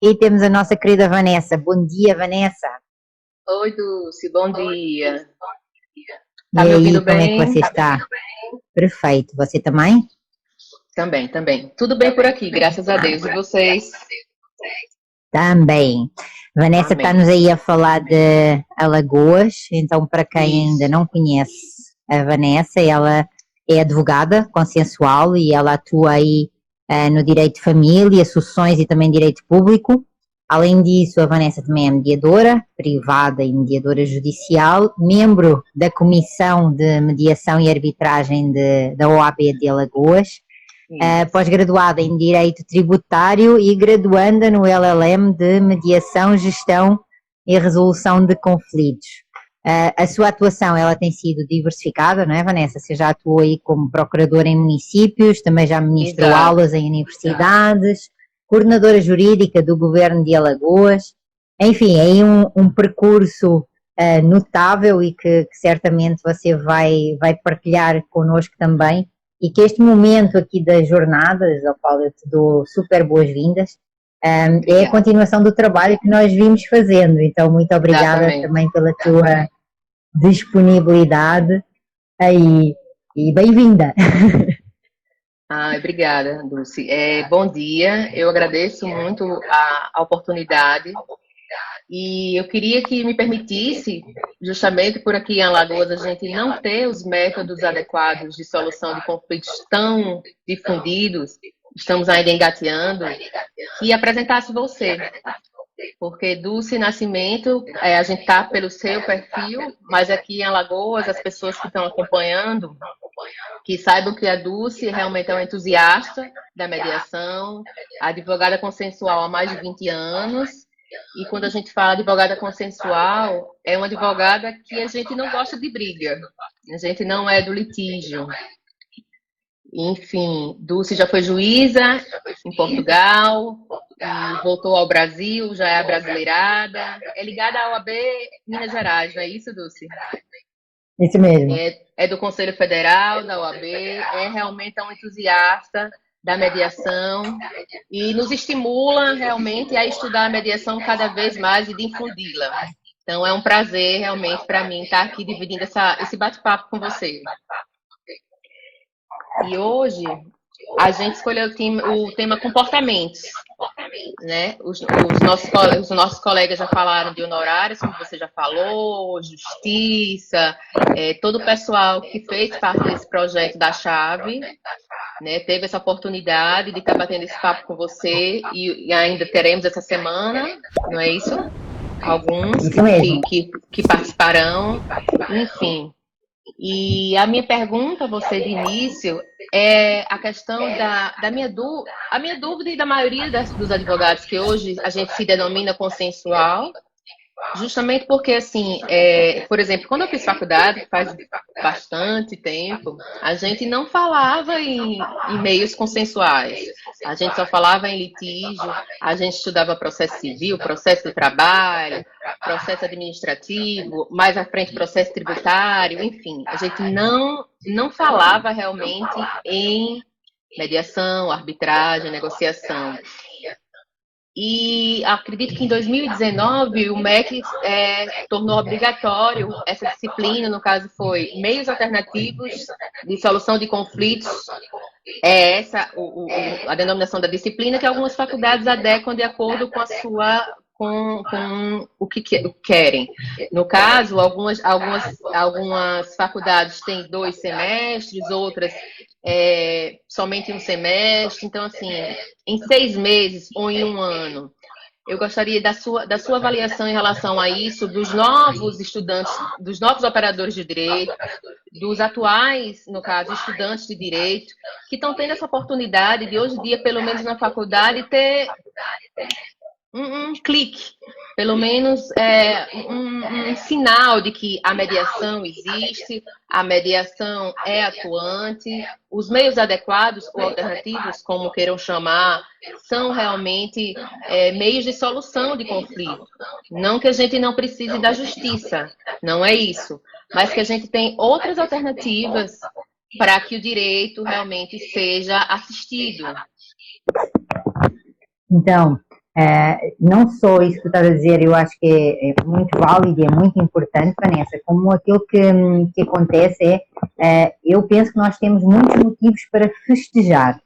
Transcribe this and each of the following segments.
E temos a nossa querida Vanessa. Bom dia, Vanessa. Oi, Dulce, bom dia. E Tá me aí, ouvindo como é que você bem? está? Perfeito. Você também? Também, também. Tudo bem por aqui, graças a Deus. E vocês? Também. Vanessa Amém. está-nos aí a falar de Alagoas. Então, para quem ainda Isso, não conhece a Vanessa, ela é advogada consensual e ela atua aí no direito de família, sucessões e também direito público. Além disso, a Vanessa também é mediadora privada e mediadora judicial, membro da Comissão de Mediação e Arbitragem da OAB de Alagoas, isso. pós-graduada em Direito Tributário e graduanda no LLM de Mediação, Gestão e Resolução de Conflitos. A sua atuação ela tem sido diversificada, não é, Vanessa? Você já atuou aí como procuradora em municípios, também já ministrou Exato. aulas em universidades, coordenadora jurídica do Governo de Alagoas. Enfim, aí um percurso notável e que certamente você vai partilhar connosco também, e que este momento aqui das jornadas, ao qual eu te dou super boas-vindas, é a Obrigada. continuação do trabalho que nós vimos fazendo. Então, muito obrigada Exatamente. também pela tua disponibilidade aí, e bem-vinda. Obrigada, Dulce. Bom dia. Eu agradeço muito a oportunidade e eu queria que me permitisse, justamente por aqui em Alagoas, a gente não ter os métodos adequados de solução de conflitos tão difundidos, estamos ainda engateando, que apresentasse você. Porque Dulce Nascimento, a gente está pelo seu perfil, mas aqui em Alagoas, as pessoas que estão acompanhando, que saibam que a Dulce realmente é uma entusiasta da mediação, advogada consensual há mais de 20 anos, e quando a gente fala advogada consensual, é uma advogada que a gente não gosta de briga, a gente não é do litígio. Enfim, Dulce já foi juíza em Portugal, e voltou ao Brasil, já é abrasileirada. É ligada à OAB Minas Gerais, não é isso, Dulce? Isso mesmo. É do Conselho Federal, da OAB, é realmente um entusiasta da mediação e nos estimula realmente a estudar a mediação cada vez mais e difundi-la. Então é um prazer realmente para mim estar aqui dividindo esse bate-papo com você. E hoje a gente escolheu o tema comportamentos, né? Os nossos colegas já falaram de honorários, como você já falou, justiça, todo o pessoal que fez parte desse projeto da Chave, né? Teve essa oportunidade de estar batendo esse papo com você e ainda teremos essa semana, não é isso? Alguns Isso mesmo. que participarão, enfim. E a minha pergunta a você de início é a questão a minha dúvida e da maioria dos advogados que hoje a gente se denomina consensual, justamente porque, assim, por exemplo, quando eu fiz faculdade, faz bastante tempo, a gente não falava em meios consensuais. A gente só falava em litígio, a gente estudava processo civil, processo de trabalho, processo administrativo, mais à frente processo tributário, enfim. A gente não falava realmente em mediação, arbitragem, negociação. E acredito que em 2019 o MEC tornou obrigatório essa disciplina, no caso foi meios alternativos de solução de conflitos, é essa a denominação da disciplina que algumas faculdades adequam de acordo com a sua com o que querem. No caso, algumas faculdades têm 2 semestres, outras somente um semestre. Então, assim, em 6 meses ou em um ano, eu gostaria da sua avaliação em relação a isso, dos novos estudantes, dos novos operadores de direito, dos atuais, no caso, estudantes de direito, que estão tendo essa oportunidade de, hoje em dia, pelo menos na faculdade, ter um clique, pelo menos um sinal de que a mediação existe, a mediação é atuante, os meios adequados ou alternativos, como queiram chamar, são realmente meios de solução de conflito. Não que a gente não precise da justiça, não é isso, mas que a gente tem outras alternativas para que o direito realmente seja assistido. Então, Não só isso que tu estás a dizer, eu acho que é muito válido e é muito importante, Vanessa, como aquilo que acontece eu penso que nós temos muitos motivos para festejar.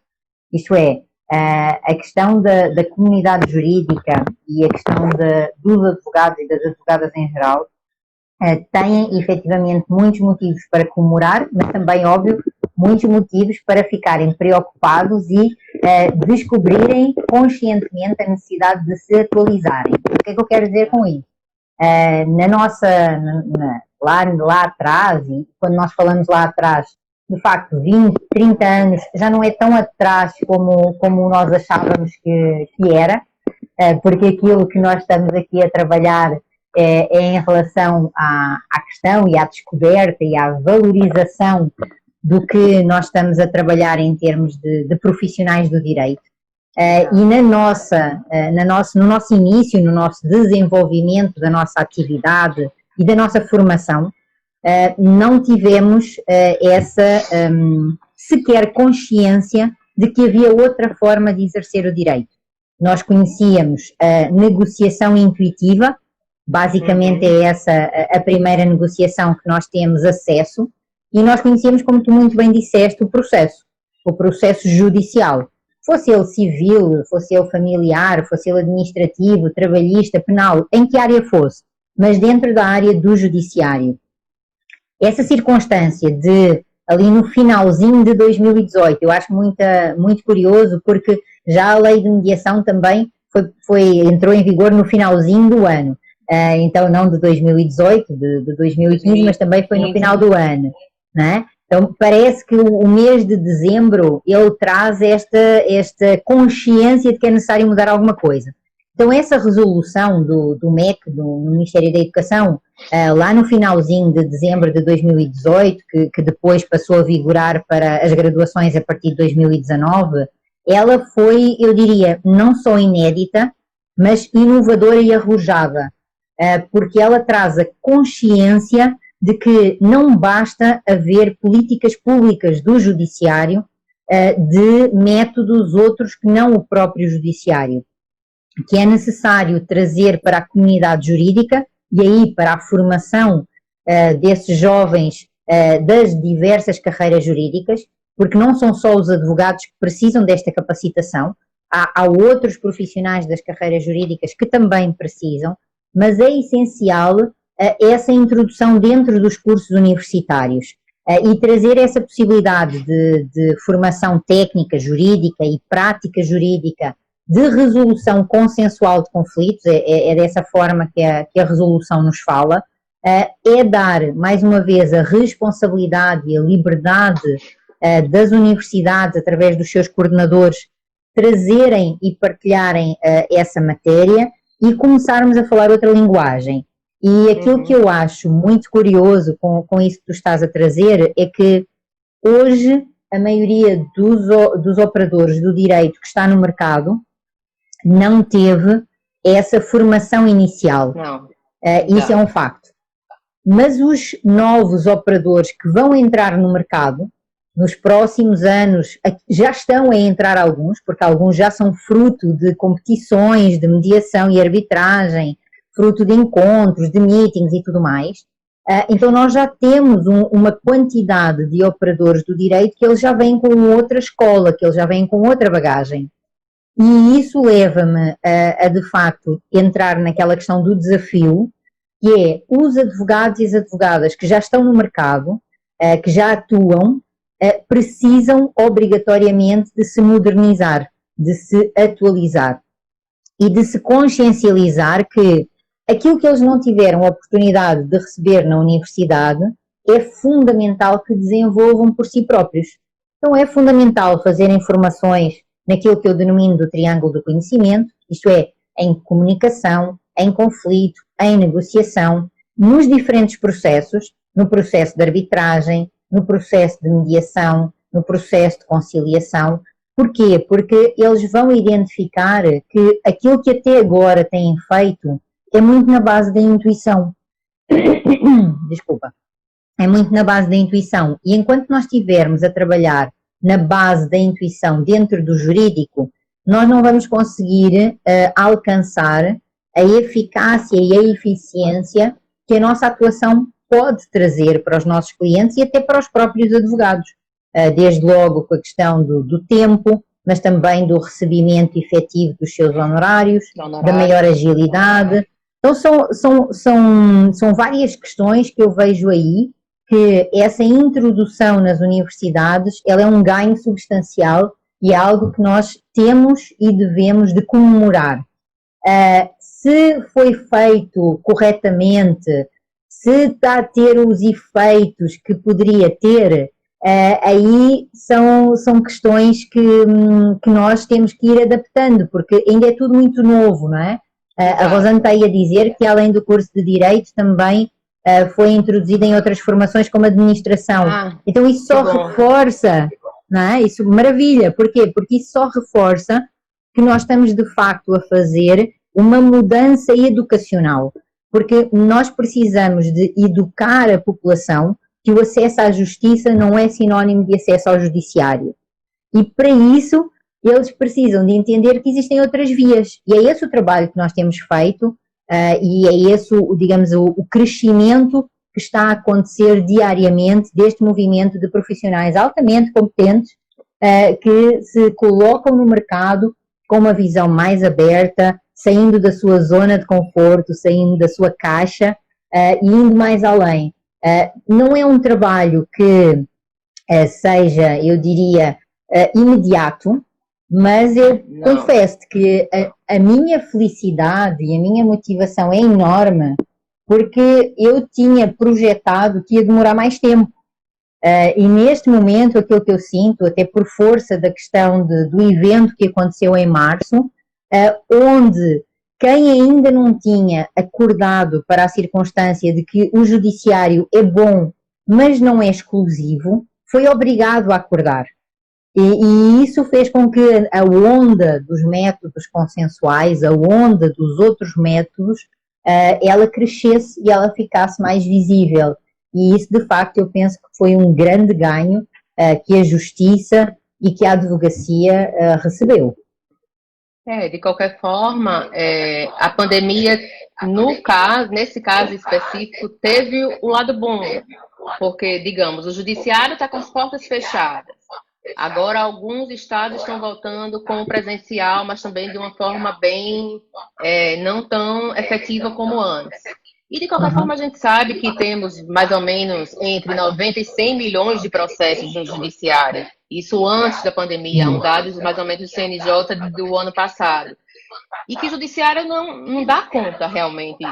Isto é, a questão da comunidade jurídica e a questão dos advogados e das advogadas em geral têm efetivamente muitos motivos para comemorar, mas também, óbvio, muitos motivos para ficarem preocupados e descobrirem conscientemente a necessidade de se atualizarem. O que é que eu quero dizer com isso? Lá atrás, e quando nós falamos lá atrás, de facto, 20, 30 anos já não é tão atrás como nós achávamos que era, porque aquilo que nós estamos aqui a trabalhar é em relação à questão e à descoberta e à valorização do que nós estamos a trabalhar em termos de profissionais do direito. E no nosso início, no nosso desenvolvimento da nossa atividade e da nossa formação, não tivemos sequer consciência de que havia outra forma de exercer o direito. Nós conhecíamos a negociação intuitiva, basicamente é essa a primeira negociação que nós temos acesso, e nós conhecíamos, como tu muito bem disseste, o processo judicial. Fosse ele civil, fosse ele familiar, fosse ele administrativo, trabalhista, penal, em que área fosse, mas dentro da área do judiciário. Essa circunstância de, ali no finalzinho de 2018, eu acho muito curioso, porque já a lei de mediação também entrou em vigor no finalzinho do ano. Então não de 2018, de 2015, mas também foi no final do ano, não é? Então parece que o mês de dezembro ele traz esta consciência de que é necessário mudar alguma coisa. Então essa resolução do MEC, do Ministério da Educação, lá no finalzinho de dezembro de 2018, que depois passou a vigorar para as graduações a partir de 2019, ela foi, eu diria, não só inédita, mas inovadora e arrojada, porque ela traz a consciência de que não basta haver políticas públicas do judiciário de métodos outros que não o próprio judiciário, que é necessário trazer para a comunidade jurídica e aí para a formação desses jovens das diversas carreiras jurídicas, porque não são só os advogados que precisam desta capacitação, há outros profissionais das carreiras jurídicas que também precisam, mas é essencial essa introdução dentro dos cursos universitários e trazer essa possibilidade de formação técnica jurídica e prática jurídica de resolução consensual de conflitos, é dessa forma que a resolução nos fala, é dar, mais uma vez, a responsabilidade e a liberdade das universidades, através dos seus coordenadores, trazerem e partilharem essa matéria e começarmos a falar outra linguagem. E aquilo que eu acho muito curioso com isso que tu estás a trazer é que hoje a maioria dos operadores do direito que está no mercado não teve essa formação inicial. Não. Isso é um facto. Mas os novos operadores que vão entrar no mercado, nos próximos anos, já estão a entrar alguns, porque alguns já são fruto de competições, de mediação e arbitragem, fruto de encontros, de meetings e tudo mais. Então nós já temos uma quantidade de operadores do direito que eles já vêm com outra escola, que eles já vêm com outra bagagem. E isso leva-me a de facto entrar naquela questão do desafio, que é os advogados e as advogadas que já estão no mercado, que já atuam, precisam obrigatoriamente de se modernizar, de se atualizar e de se consciencializar que aquilo que eles não tiveram a oportunidade de receber na universidade é fundamental que desenvolvam por si próprios. Então é fundamental fazerem formações naquilo que eu denomino do triângulo do conhecimento, isto é, em comunicação, em conflito, em negociação, nos diferentes processos, no processo de arbitragem, no processo de mediação, no processo de conciliação. Porquê? Porque eles vão identificar que aquilo que até agora têm feito é muito na base da intuição. Desculpa. É muito na base da intuição. E enquanto nós estivermos a trabalhar na base da intuição dentro do jurídico, nós não vamos conseguir alcançar a eficácia e a eficiência que a nossa atuação pode trazer para os nossos clientes e até para os próprios advogados. Desde logo com a questão do tempo, mas também do recebimento efetivo dos seus honorários, da maior agilidade. Então são várias questões que eu vejo aí, que essa introdução nas universidades, ela é um ganho substancial e é algo que nós temos e devemos de comemorar. Se foi feito corretamente, se está a ter os efeitos que poderia ter, aí são questões que nós temos que ir adaptando, porque ainda é tudo muito novo, não é? A Rosana está aí a dizer que, além do curso de Direito, também foi introduzida em outras formações como administração. Então isso só reforça, não é? Isso, maravilha. Porquê? Porque isso só reforça que nós estamos de facto a fazer uma mudança educacional, porque nós precisamos de educar a população que o acesso à justiça não é sinónimo de acesso ao judiciário. E para isso, eles precisam de entender que existem outras vias. E é esse o trabalho que nós temos feito e é esse, digamos, o crescimento que está a acontecer diariamente deste movimento de profissionais altamente competentes que se colocam no mercado com uma visão mais aberta, saindo da sua zona de conforto, saindo da sua caixa e indo mais além. Não é um trabalho que seja, eu diria, imediato, mas eu confesso que a minha felicidade e a minha motivação é enorme, porque eu tinha projetado que ia demorar mais tempo. E neste momento, aquilo que eu sinto, até por força da questão do evento que aconteceu em março, onde quem ainda não tinha acordado para a circunstância de que o judiciário é bom, mas não é exclusivo, foi obrigado a acordar. E isso fez com que a onda dos métodos consensuais, a onda dos outros métodos, ela crescesse e ela ficasse mais visível. E isso, de facto, eu penso que foi um grande ganho que a justiça e que a advocacia recebeu. De qualquer forma, a pandemia, nesse caso específico, teve o lado bom, porque, digamos, o judiciário está com as portas fechadas. Agora, alguns estados estão voltando com o presencial, mas também de uma forma bem não tão efetiva como antes. E, de qualquer forma, a gente sabe que temos mais ou menos entre 90 e 100 milhões de processos no judiciário. Isso antes da pandemia, um dado mais ou menos do CNJ do ano passado. E que o judiciário não dá conta realmente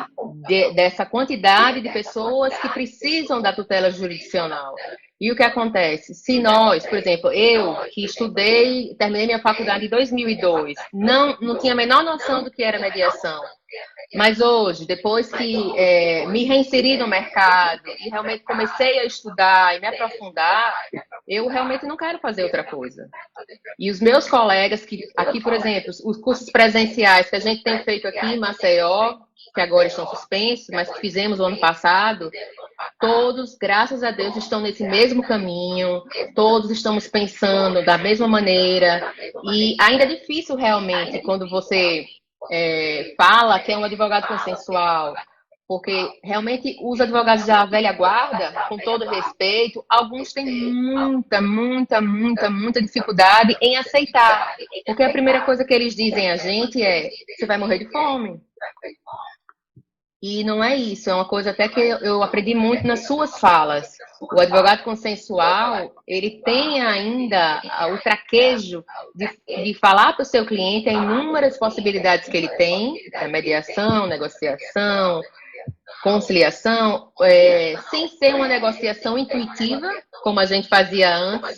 dessa quantidade de pessoas que precisam da tutela jurisdicional. E o que acontece? Se nós, por exemplo, eu que estudei, terminei minha faculdade em 2002, não tinha a menor noção do que era mediação. Mas hoje, depois que me reinseri no mercado e realmente comecei a estudar e me aprofundar, eu realmente não quero fazer outra coisa. E os meus colegas, que aqui, por exemplo, os cursos presenciais que a gente tem feito aqui em Maceió, que agora estão suspensos, mas que fizemos o ano passado, todos, graças a Deus, estão nesse mesmo caminho, todos estamos pensando da mesma maneira, e ainda é difícil realmente quando você fala que é um advogado consensual, porque realmente os advogados da velha guarda, com todo respeito, alguns têm muita dificuldade em aceitar, porque a primeira coisa que eles dizem a gente é: você vai morrer de fome. E não é isso, é uma coisa até que eu aprendi muito nas suas falas. O advogado consensual, ele tem ainda o traquejo de falar para o seu cliente as inúmeras possibilidades que ele tem, mediação, negociação, conciliação, sem ser uma negociação intuitiva, como a gente fazia antes.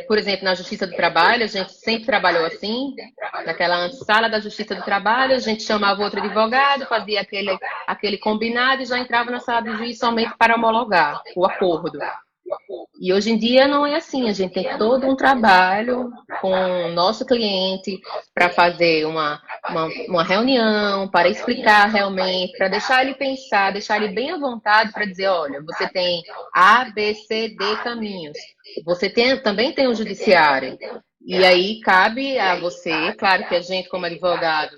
Por exemplo, na Justiça do Trabalho, a gente sempre trabalhou assim, naquela sala da Justiça do Trabalho, a gente chamava outro advogado, fazia aquele combinado e já entrava na sala do juiz somente para homologar o acordo. E hoje em dia não é assim, a gente tem todo um trabalho com o nosso cliente para fazer uma reunião, para explicar realmente, para deixar ele pensar, deixar ele bem à vontade para dizer: olha, você tem A, B, C, D caminhos. Você também tem o judiciário. E aí cabe a você, claro que a gente, como advogado,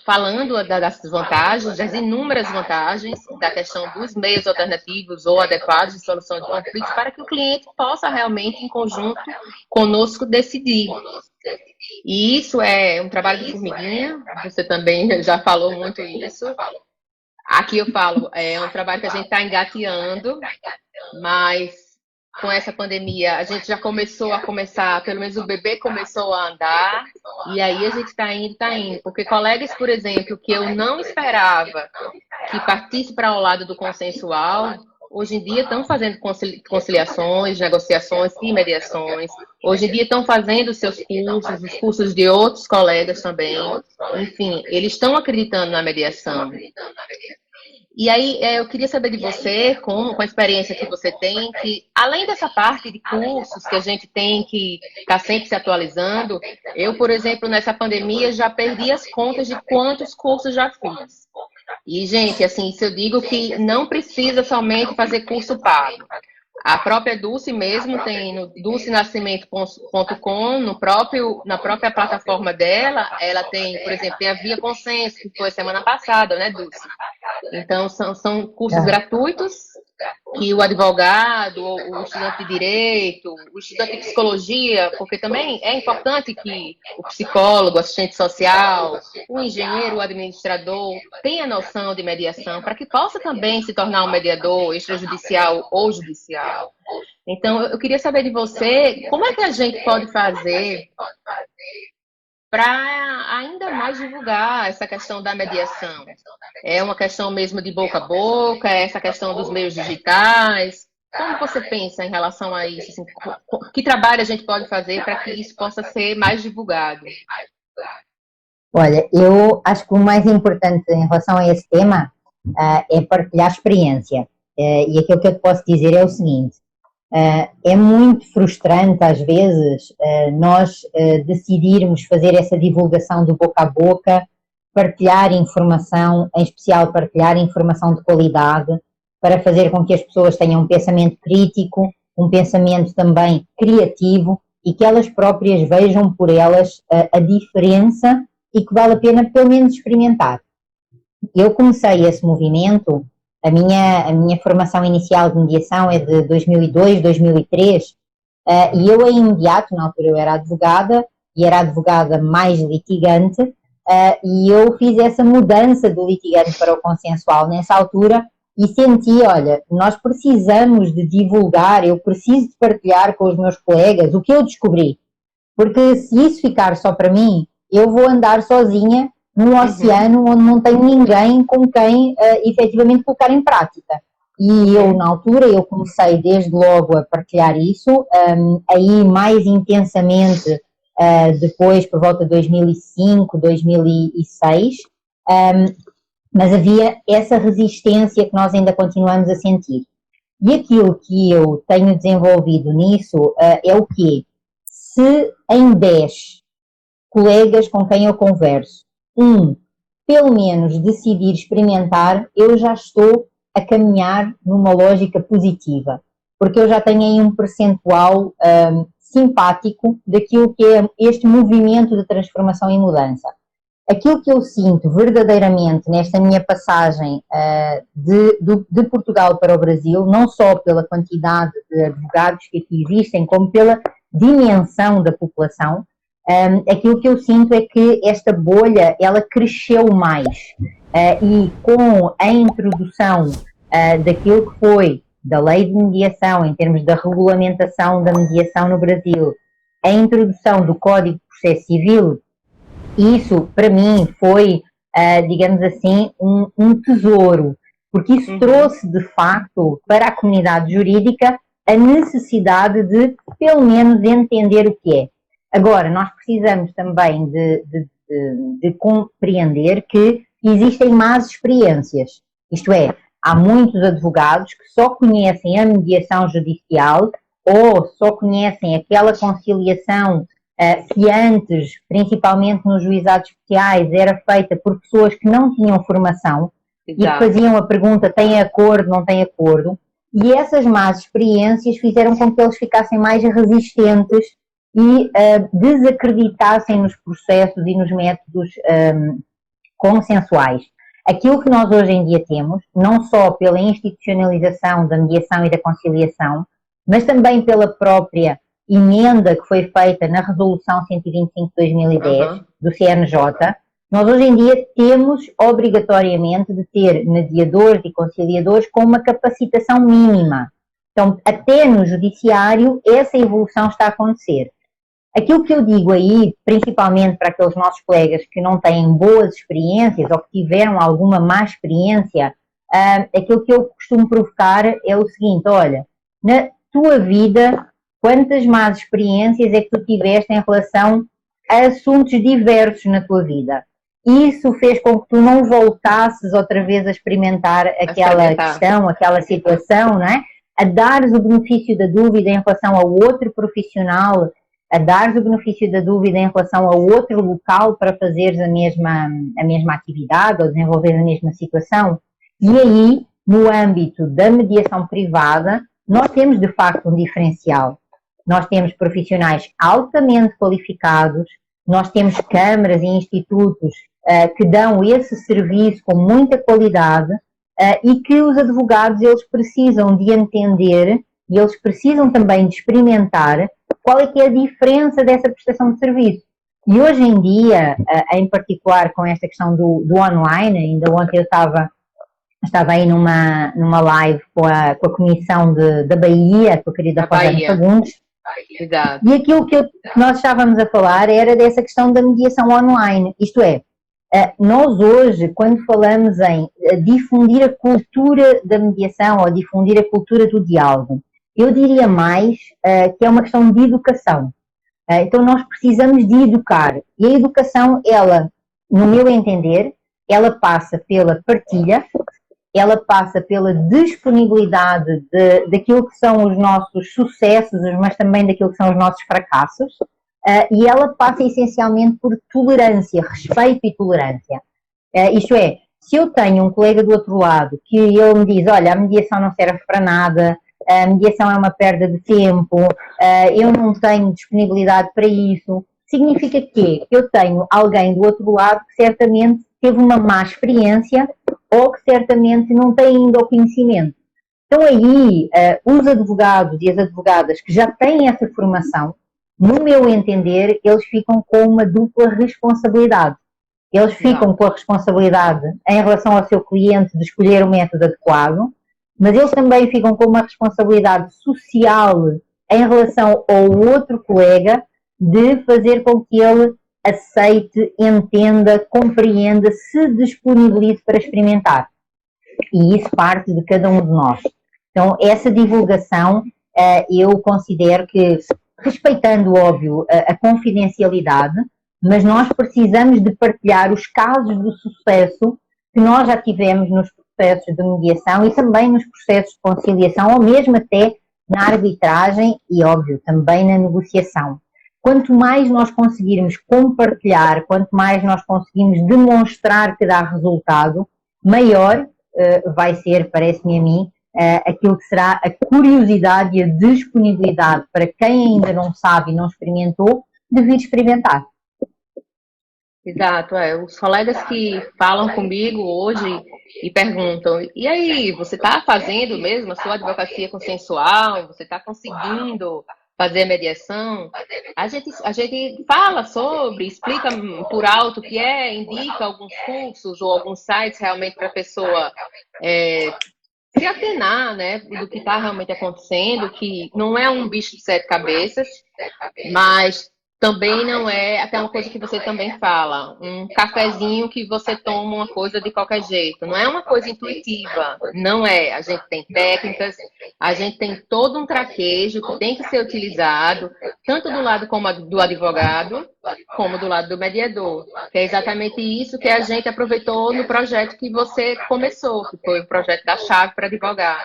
falando das vantagens, das inúmeras vantagens da questão dos meios alternativos ou adequados de solução de conflitos, para que o cliente possa realmente, em conjunto conosco, decidir. E isso é um trabalho de formiguinha, você também já falou muito isso. Aqui eu falo, é um trabalho que a gente está engateando, mas com essa pandemia a gente já pelo menos o bebê começou a andar, e aí a gente está indo, porque colegas, por exemplo, que eu não esperava que partisse para o lado do consensual, hoje em dia estão fazendo conciliações, negociações e mediações, hoje em dia estão fazendo os seus cursos, os cursos de outros colegas também, enfim, eles estão acreditando na mediação. E aí, eu queria saber de você, com a experiência que você tem, que além dessa parte de cursos que a gente tem que estar sempre se atualizando, eu, por exemplo, nessa pandemia já perdi as contas de quantos cursos já fiz. E, gente, assim, isso eu digo que não precisa somente fazer curso pago. A própria Dulce mesmo tem no dulcenascimento.com, na própria plataforma dela, ela tem, por exemplo, tem a Via Consenso, que foi semana passada, né, Dulce? Então, são cursos gratuitos que o advogado, o estudante de direito, o estudante de psicologia, porque também é importante que o psicólogo, o assistente social, o engenheiro, o administrador tenha noção de mediação para que possa também se tornar um mediador extrajudicial ou judicial. Então, eu queria saber de você, como é que a gente pode fazer para ainda mais divulgar essa questão da mediação? É uma questão mesmo de boca a boca, é essa questão dos meios digitais? Como você pensa em relação a isso? Assim, que trabalho a gente pode fazer para que isso possa ser mais divulgado? Olha, eu acho que o mais importante em relação a esse tema é partilhar experiência. E aquilo que eu te posso dizer é o seguinte: é muito frustrante, às vezes, nós decidirmos fazer essa divulgação do boca a boca, partilhar informação, em especial partilhar informação de qualidade, para fazer com que as pessoas tenham um pensamento crítico, um pensamento também criativo e que elas próprias vejam por elas a diferença e que vale a pena pelo menos experimentar. Eu comecei esse movimento. A minha formação inicial de mediação é de 2002, 2003, e eu, em imediato, na altura eu era advogada, e era advogada mais litigante, e eu fiz essa mudança do litigante para o consensual nessa altura, e senti, olha, nós precisamos de divulgar, eu preciso de partilhar com os meus colegas o que eu descobri, porque se isso ficar só para mim, eu vou andar sozinha num oceano onde não tenho ninguém com quem efetivamente colocar em prática. E eu, na altura, eu comecei desde logo a partilhar isso, aí mais intensamente depois, por volta de 2005, 2006, mas havia essa resistência que nós ainda continuamos a sentir. E aquilo que eu tenho desenvolvido nisso é o quê? Se em 10 colegas com quem eu converso, pelo menos decidir experimentar, eu já estou a caminhar numa lógica positiva, porque eu já tenho aí um percentual simpático daquilo que é este movimento de transformação e mudança. Aquilo que eu sinto verdadeiramente nesta minha passagem de Portugal para o Brasil, não só pela quantidade de advogados que aqui existem, como pela dimensão da população, aquilo que eu sinto é que esta bolha, ela cresceu mais, e com a introdução daquilo que foi da lei de mediação, em termos da regulamentação da mediação no Brasil, a introdução do Código de Processo Civil, isso para mim foi, digamos assim, um tesouro, porque isso trouxe de facto para a comunidade jurídica a necessidade de pelo menos entender o que é. Agora, nós precisamos também de compreender que existem más experiências. Isto é, há muitos advogados que só conhecem a mediação judicial ou só conhecem aquela conciliação que antes, principalmente nos juizados especiais, era feita por pessoas que não tinham formação. Exato. E que faziam a pergunta: tem acordo, não tem acordo? E essas más experiências fizeram com que eles ficassem mais resistentes e desacreditassem nos processos e nos métodos consensuais. Aquilo que nós hoje em dia temos, não só pela institucionalização da mediação e da conciliação, mas também pela própria emenda que foi feita na Resolução 125 de 2010 do CNJ, nós hoje em dia temos obrigatoriamente de ter mediadores e conciliadores com uma capacitação mínima. Então, até no judiciário, essa evolução está a acontecer. Aquilo que eu digo aí, principalmente para aqueles nossos colegas que não têm boas experiências ou que tiveram alguma má experiência, aquilo que eu costumo provocar é o seguinte: olha, na tua vida, quantas más experiências é que tu tiveste em relação a assuntos diversos na tua vida? Isso fez com que tu não voltasses outra vez a experimentar aquela questão, aquela situação, não é? A dares o benefício da dúvida em relação a outro profissional, a dares o benefício da dúvida em relação a outro local para fazeres a mesma atividade ou desenvolver a mesma situação. E aí, no âmbito da mediação privada, nós temos de facto um diferencial. Nós temos profissionais altamente qualificados, nós temos câmaras e institutos que dão esse serviço com muita qualidade e que os advogados eles precisam de entender e eles precisam também de experimentar qual é que é a diferença dessa prestação de serviço. E hoje em dia, em particular com esta questão do online, ainda ontem eu estava aí numa live com a Comissão da Bahia, com a querida Rosana Fagundes, e aquilo que nós estávamos a falar era dessa questão da mediação online, isto é, nós hoje, quando falamos em difundir a cultura da mediação ou difundir a cultura do diálogo, eu diria mais que é uma questão de educação. Então nós precisamos de educar. E a educação, ela, no meu entender, ela passa pela partilha, ela passa pela disponibilidade daquilo que são os nossos sucessos, mas também daquilo que são os nossos fracassos, e ela passa essencialmente por tolerância, respeito e tolerância. Isto é, se eu tenho um colega do outro lado que ele me diz, olha, a mediação não serve para nada, a mediação é uma perda de tempo, eu não tenho disponibilidade para isso, significa que eu tenho alguém do outro lado que certamente teve uma má experiência ou que certamente não tem ainda o conhecimento. Então aí, os advogados e as advogadas que já têm essa formação, no meu entender, eles ficam com uma dupla responsabilidade. Eles ficam com a responsabilidade em relação ao seu cliente de escolher o método adequado, mas eles também ficam com uma responsabilidade social em relação ao outro colega de fazer com que ele aceite, entenda, compreenda, se disponibilize para experimentar. E isso parte de cada um de nós. Então, essa divulgação, eu considero que, respeitando, óbvio, a confidencialidade, mas nós precisamos de partilhar os casos de sucesso que nós já tivemos nos processos de mediação e também nos processos de conciliação, ou mesmo até na arbitragem e, óbvio, também na negociação. Quanto mais nós conseguirmos compartilhar, quanto mais nós conseguirmos demonstrar que dá resultado, maior vai ser, parece-me a mim, aquilo que será a curiosidade e a disponibilidade para quem ainda não sabe e não experimentou, de vir experimentar. Exato, os colegas que falam comigo hoje e perguntam, e aí, você está fazendo mesmo a sua advocacia consensual? Você está conseguindo fazer a mediação? A gente fala sobre, explica por alto o que é, indica alguns cursos ou alguns sites realmente para a pessoa se atenar, né, do que está realmente acontecendo, que não é um bicho de sete cabeças, mas também não é até uma coisa que você também fala, um cafezinho que você toma uma coisa de qualquer jeito. Não é uma coisa intuitiva, não é. A gente tem técnicas, a gente tem todo um traquejo que tem que ser utilizado, tanto do lado do advogado, como do lado do mediador. Que é exatamente isso que a gente aproveitou no projeto que você começou, que foi o projeto da Chave para Advogar.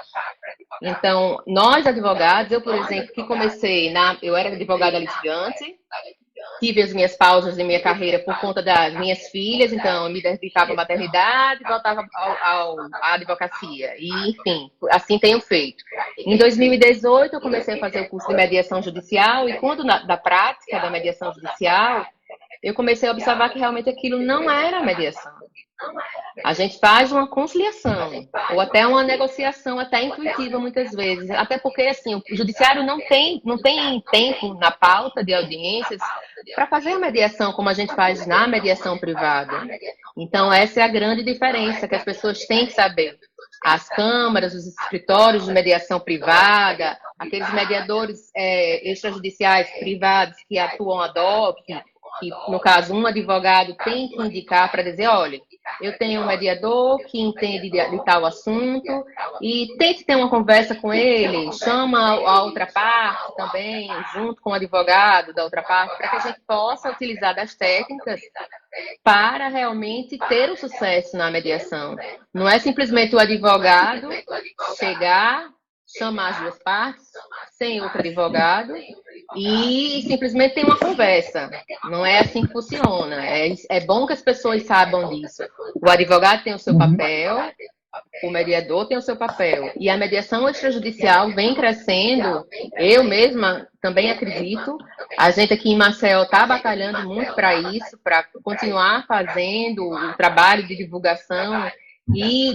Então, nós advogados, eu, por exemplo, que comecei, eu era advogada litigante, tive as minhas pausas em minha carreira por conta das minhas filhas, então eu me dedicava à maternidade e voltava à advocacia. E, enfim, assim tenho feito. Em 2018, eu comecei a fazer o curso de mediação judicial e quando da prática da mediação judicial, eu comecei a observar que realmente aquilo não era mediação. A gente faz uma conciliação, ou até uma negociação até intuitiva muitas vezes, até porque assim, o judiciário não tem tempo na pauta de audiências para fazer a mediação como a gente faz na mediação privada. Então essa é a grande diferença que as pessoas têm que saber. As câmaras, os escritórios de mediação privada, aqueles mediadores extrajudiciais privados que atuam ad hoc, que, no caso, um advogado tem que indicar para dizer, olha, eu tenho um mediador que entende de tal assunto e tente ter uma conversa com ele, chama a outra parte também, junto com o advogado da outra parte, para que a gente possa utilizar das técnicas para realmente ter o sucesso na mediação. Não é simplesmente o advogado chegar, chamar as duas partes, sem outro advogado, e simplesmente tem uma conversa. Não é assim que funciona. É bom que as pessoas saibam disso. O advogado tem o seu papel, o mediador tem o seu papel. E a mediação extrajudicial vem crescendo. Eu mesma também acredito. A gente aqui em Maceió está batalhando muito para isso, para continuar fazendo o trabalho de divulgação e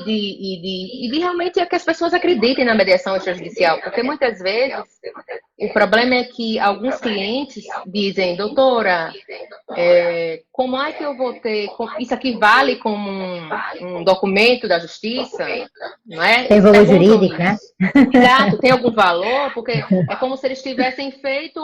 de realmente que as pessoas acreditem na mediação extrajudicial, porque muitas vezes o problema é que alguns clientes dizem, doutora, como é que eu vou ter, isso aqui vale como um documento da justiça, não é? Tem valor jurídico, né? Exato, tem algum valor, porque é como se eles tivessem feito,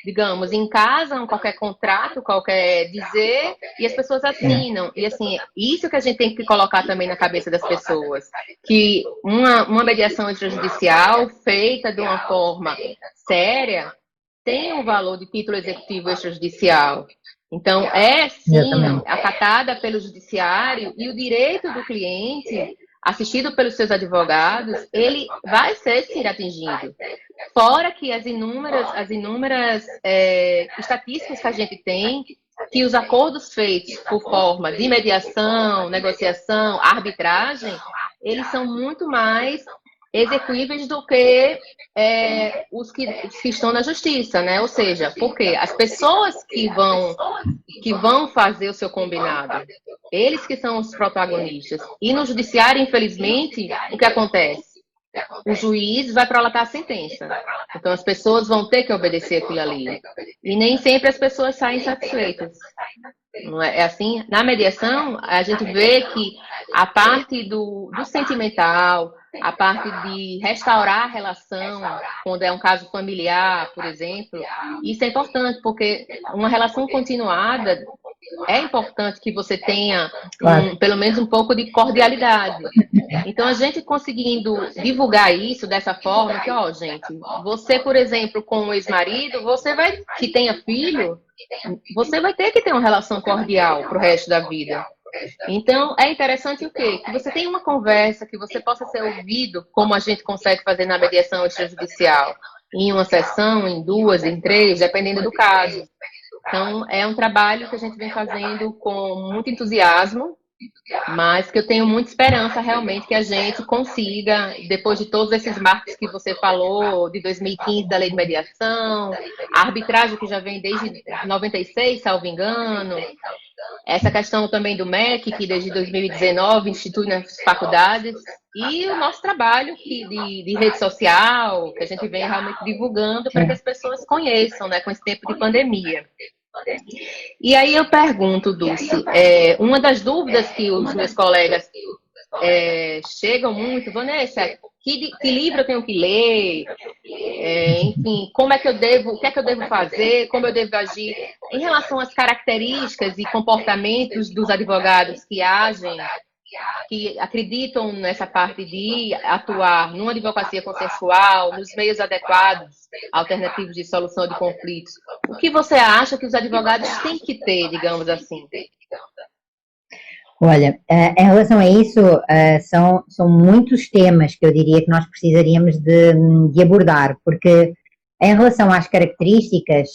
digamos, em casa, qualquer contrato, qualquer dizer, e as pessoas assinam. E assim, isso que a gente tem que colocar também na cabeça das pessoas, que uma mediação extrajudicial feita de uma forma séria tem um valor de título executivo extrajudicial. Então, sim, acatada pelo judiciário e o direito do cliente, assistido pelos seus advogados, ele vai ser sim atingido. Fora que as inúmeras estatísticas que a gente tem, que os acordos feitos por forma de mediação, negociação, arbitragem, eles são muito mais execuíveis do que os que estão na justiça, né? Ou seja, porque as pessoas que vão fazer o seu combinado, eles que são os protagonistas. E no judiciário, infelizmente, o que acontece? O juiz vai prolatar a sentença. Então, as pessoas vão ter que obedecer aquilo ali. E nem sempre as pessoas saem satisfeitas. Não é assim? Na mediação, a gente vê que a parte do sentimental, a parte de restaurar a relação, quando é um caso familiar, por exemplo, isso é importante, porque uma relação continuada é importante que você tenha pelo menos um pouco de cordialidade. Então, a gente conseguindo divulgar isso dessa forma, que, gente, você, por exemplo, com o ex-marido, que tenha filho, você vai ter que ter uma relação cordial para o resto da vida. Então, é interessante o quê? Que você tenha uma conversa, que você possa ser ouvido, como a gente consegue fazer na mediação extrajudicial, em uma sessão, em duas, em três, dependendo do caso. Então, é um trabalho que a gente vem fazendo com muito entusiasmo, mas que eu tenho muita esperança realmente que a gente consiga, depois de todos esses marcos que você falou, de 2015 da lei de mediação, a arbitragem que já vem desde 96, salvo engano, essa questão também do MEC, que desde 2019 institui nas faculdades, e o nosso trabalho de rede social, que a gente vem realmente divulgando para que as pessoas conheçam, né, com esse tempo de pandemia. E aí eu pergunto, Dulce, uma das dúvidas que os meus colegas chegam muito, Vanessa, que livro eu tenho que ler, enfim, o que é que eu devo fazer, como eu devo agir em relação às características e comportamentos dos advogados que agem, que acreditam nessa parte de atuar numa advocacia consensual, nos meios adequados, alternativos de solução de conflitos. O que você acha que os advogados têm que ter, digamos assim? Olha, em relação a isso, são muitos temas que eu diria que nós precisaríamos de abordar, porque Em relação às características,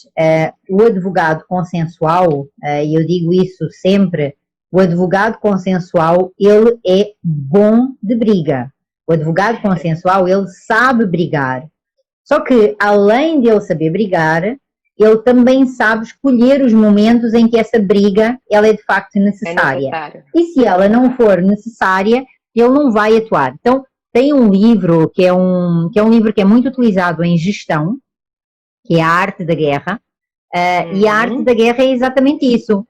o advogado consensual, e eu digo isso sempre, o advogado consensual, ele é bom de briga. O advogado consensual, ele sabe brigar. Só que, além de ele saber brigar, ele também sabe escolher os momentos em que essa briga ela é de facto necessária. E se ela não for necessária, ele não vai atuar. Então, tem um livro que é um livro que é muito utilizado em gestão, que é a arte da guerra, e a arte da guerra é exatamente isso.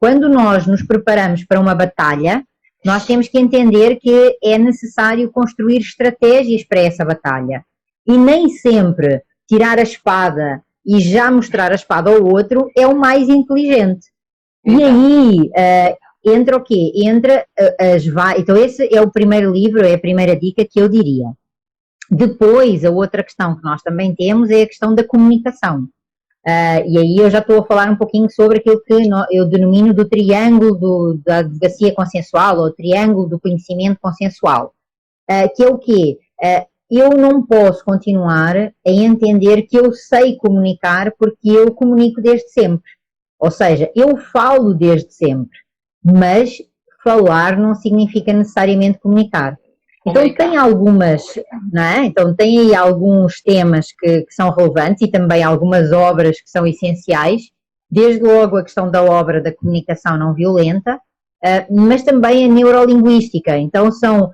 Quando nós nos preparamos para uma batalha, nós temos que entender que é necessário construir estratégias para essa batalha. E nem sempre tirar a espada e já mostrar a espada ao outro é o mais inteligente. E aí entra o quê? Entra então esse é o primeiro livro, é a primeira dica que eu diria. Depois, a outra questão que nós também temos é a questão da comunicação. E aí eu já estou a falar um pouquinho sobre aquilo que eu denomino do triângulo da advocacia consensual, ou triângulo do conhecimento consensual. Que é o quê? Eu não posso continuar a entender que eu sei comunicar porque eu comunico desde sempre. Ou seja, eu falo desde sempre, mas falar não significa necessariamente comunicar. Então tem algumas, não é? Então tem aí alguns temas que são relevantes e também algumas obras que são essenciais, desde logo a questão da obra da comunicação não violenta, mas também a neurolinguística. Então são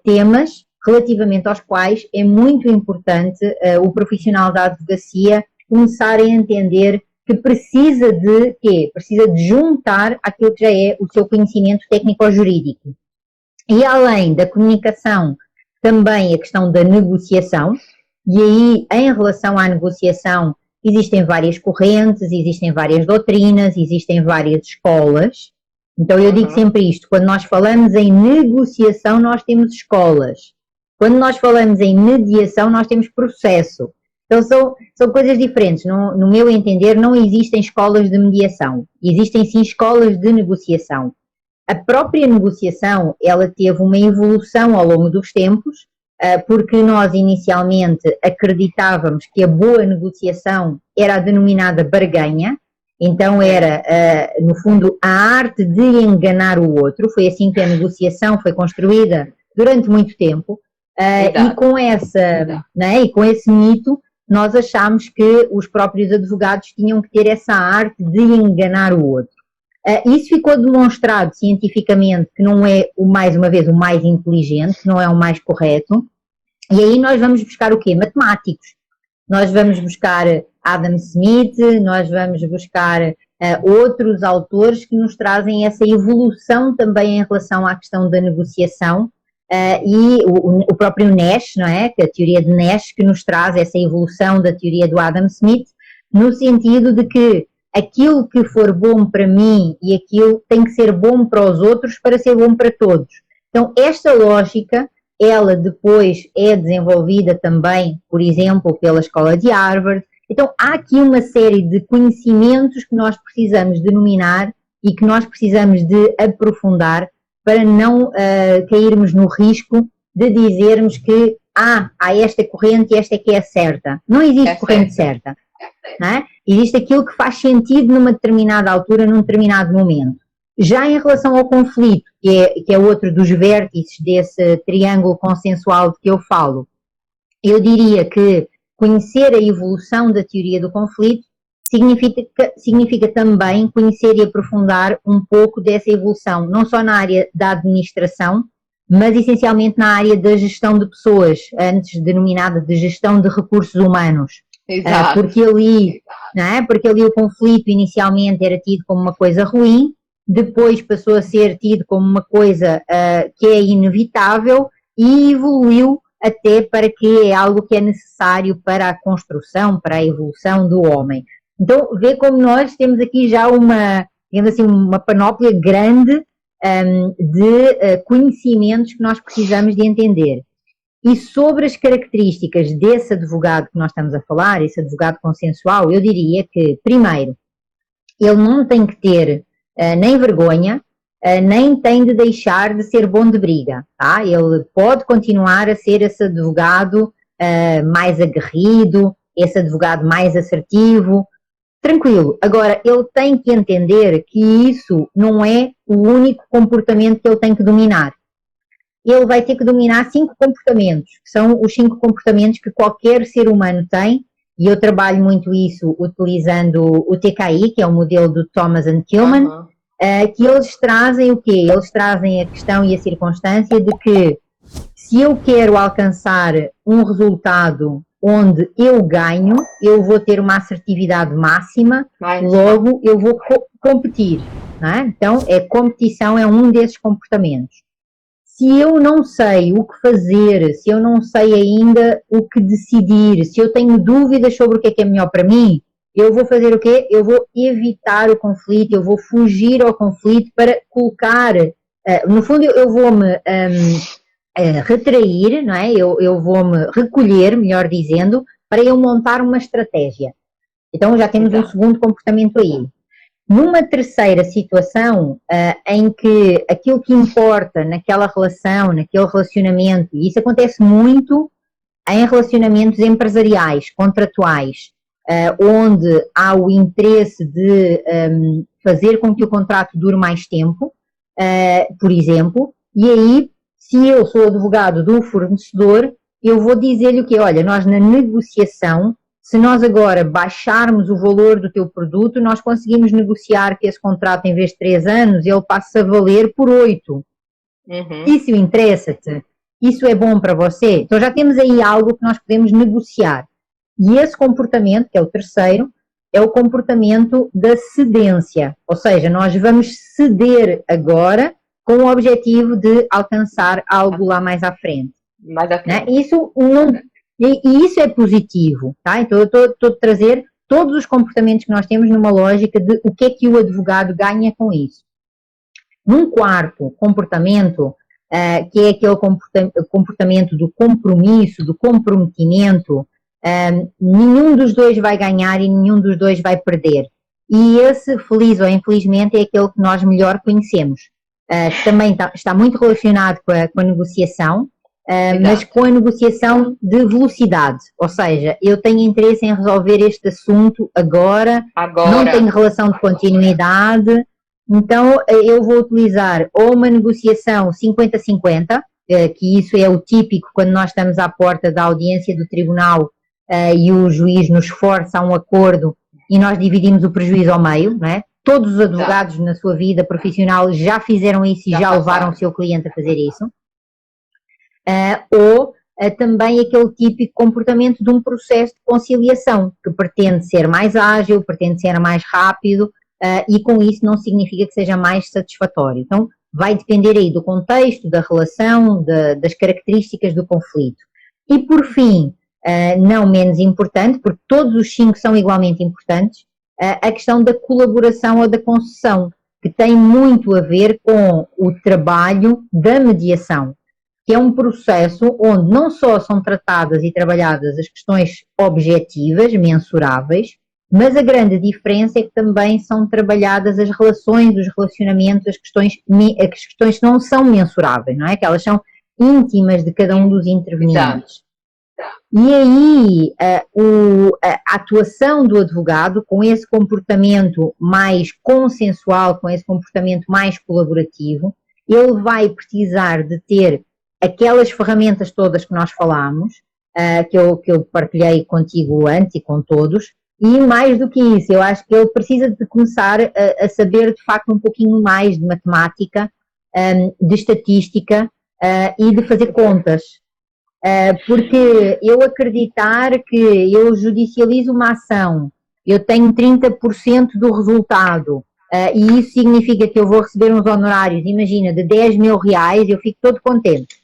temas relativamente aos quais é muito importante o profissional da advocacia começar a entender que precisa de quê? Precisa de juntar aquilo que já é o seu conhecimento técnico-jurídico. E além da comunicação, também a questão da negociação, e aí em relação à negociação existem várias correntes, existem várias doutrinas, existem várias escolas. Então eu digo sempre isto, quando nós falamos em negociação nós temos escolas, quando nós falamos em mediação nós temos processo. Então são coisas diferentes, no meu entender não existem escolas de mediação, existem sim escolas de negociação. A própria negociação, ela teve uma evolução ao longo dos tempos, porque nós inicialmente acreditávamos que a boa negociação era a denominada barganha, então era, no fundo, a arte de enganar o outro, foi assim que a negociação foi construída durante muito tempo, e com esse mito nós achámos que os próprios advogados tinham que ter essa arte de enganar o outro. Isso ficou demonstrado cientificamente que não é, mais uma vez, o mais inteligente, não é o mais correto. E aí nós vamos buscar o quê? Matemáticos. Nós vamos buscar Adam Smith, nós vamos buscar outros autores que nos trazem essa evolução também em relação à questão da negociação. E o próprio Nash, não é? Que a teoria de Nash que nos traz essa evolução da teoria do Adam Smith, no sentido de que aquilo que for bom para mim e aquilo tem que ser bom para os outros para ser bom para todos. Então, esta lógica, ela depois é desenvolvida também, por exemplo, pela Escola de Harvard. Então, há aqui uma série de conhecimentos que nós precisamos denominar e que nós precisamos de aprofundar para não cairmos no risco de dizermos que há esta corrente e esta é que é a certa. Não existe corrente certa. Não é? Existe aquilo que faz sentido numa determinada altura, num determinado momento. Já em relação ao conflito, que é outro dos vértices desse triângulo consensual de que eu falo, eu diria que conhecer a evolução da teoria do conflito significa também conhecer e aprofundar um pouco dessa evolução, não só na área da administração, mas essencialmente na área da gestão de pessoas, antes denominada de gestão de recursos humanos. Exato. Porque ali o conflito inicialmente era tido como uma coisa ruim, depois passou a ser tido como uma coisa que é inevitável e evoluiu até para que é algo que é necessário para a construção, para a evolução do homem. Então, vê como nós temos aqui já digamos assim, uma panóplia grande de conhecimentos que nós precisamos de entender. E sobre as características desse advogado que nós estamos a falar, esse advogado consensual, eu diria que, primeiro, ele não tem que ter nem vergonha, nem tem de deixar de ser bom de briga, tá? Ele pode continuar a ser esse advogado mais aguerrido, esse advogado mais assertivo, tranquilo. Agora, ele tem que entender que isso não é o único comportamento que ele tem que dominar. Ele vai ter que dominar 5 comportamentos, que são os 5 comportamentos que qualquer ser humano tem, e eu trabalho muito isso utilizando o TKI, que é o modelo do Thomas and Kilmann, que eles trazem o quê? Eles trazem a questão e a circunstância de que se eu quero alcançar um resultado onde eu ganho, eu vou ter uma assertividade máxima, logo eu vou competir. Não é? Então, a competição é um desses comportamentos. Se eu não sei o que fazer, se eu não sei ainda o que decidir, se eu tenho dúvidas sobre o que é melhor para mim, eu vou fazer o quê? Eu vou evitar o conflito, eu vou fugir ao conflito para colocar, no fundo eu vou-me retrair, não é? Eu vou-me recolher, melhor dizendo, para eu montar uma estratégia. Então já temos um segundo comportamento aí. Numa terceira situação, em que aquilo que importa naquela relação, naquele relacionamento, e isso acontece muito em relacionamentos empresariais, contratuais, onde há o interesse de fazer com que o contrato dure mais tempo, por exemplo, e aí, se eu sou advogado do fornecedor, eu vou dizer-lhe o quê? Olha, nós na negociação, se nós agora baixarmos o valor do teu produto, nós conseguimos negociar que esse contrato, em vez de 3 anos, ele passe a valer por 8. Isso interessa-te? Isso é bom para você? Então já temos aí algo que nós podemos negociar. E esse comportamento, que é o terceiro, é o comportamento da cedência. Ou seja, nós vamos ceder agora com o objetivo de alcançar algo lá mais à frente. Né? Isso não... E isso é positivo, tá? Então eu estou a trazer todos os comportamentos que nós temos numa lógica de o que é que o advogado ganha com isso. Num quarto comportamento, que é aquele comportamento do compromisso, do comprometimento, nenhum dos dois vai ganhar e nenhum dos dois vai perder. E esse, feliz ou infelizmente, é aquele que nós melhor conhecemos. Também está muito relacionado com a negociação, mas com a negociação de velocidade, ou seja, eu tenho interesse em resolver este assunto agora. Não tenho relação de continuidade, então eu vou utilizar ou uma negociação 50-50, que isso é o típico quando nós estamos à porta da audiência do tribunal e o juiz nos força a um acordo e nós dividimos o prejuízo ao meio, não é? Todos os advogados na sua vida profissional já fizeram isso e já levaram o seu cliente a fazer isso. Ou também aquele típico comportamento de um processo de conciliação, que pretende ser mais ágil, pretende ser mais rápido, e com isso não significa que seja mais satisfatório. Então, vai depender aí do contexto, da relação, das características do conflito. E por fim, não menos importante, porque todos os 5 são igualmente importantes, a questão da colaboração ou da concessão, que tem muito a ver com o trabalho da mediação, que é um processo onde não só são tratadas e trabalhadas as questões objetivas, mensuráveis, mas a grande diferença é que também são trabalhadas as relações, os relacionamentos, as questões que não são mensuráveis, não é? Que elas são íntimas de cada um dos intervenientes. E aí a atuação do advogado com esse comportamento mais consensual, com esse comportamento mais colaborativo, ele vai precisar de ter aquelas ferramentas todas que nós falámos, que eu partilhei contigo antes e com todos, e mais do que isso, eu acho que ele precisa de começar a saber de facto um pouquinho mais de matemática, de estatística e de fazer contas. Porque eu acreditar que eu judicializo uma ação, eu tenho 30% do resultado, e isso significa que eu vou receber uns honorários, imagina, de 10 mil reais, eu fico todo contente.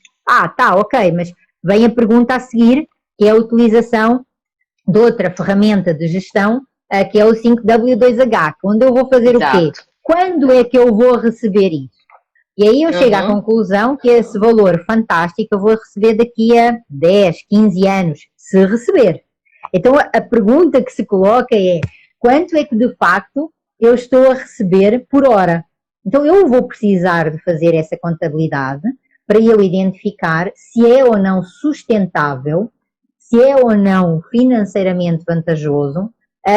Tá, ok, mas vem a pergunta a seguir, que é a utilização de outra ferramenta de gestão, que é o 5W2H, onde eu vou fazer o quê? Quando é que eu vou receber isso? E aí eu chego à conclusão que esse valor fantástico eu vou receber daqui a 10, 15 anos, se receber. Então a pergunta que se coloca é, quanto é que de facto eu estou a receber por hora? Então eu vou precisar de fazer essa contabilidade para eu identificar se é ou não sustentável, se é ou não financeiramente vantajoso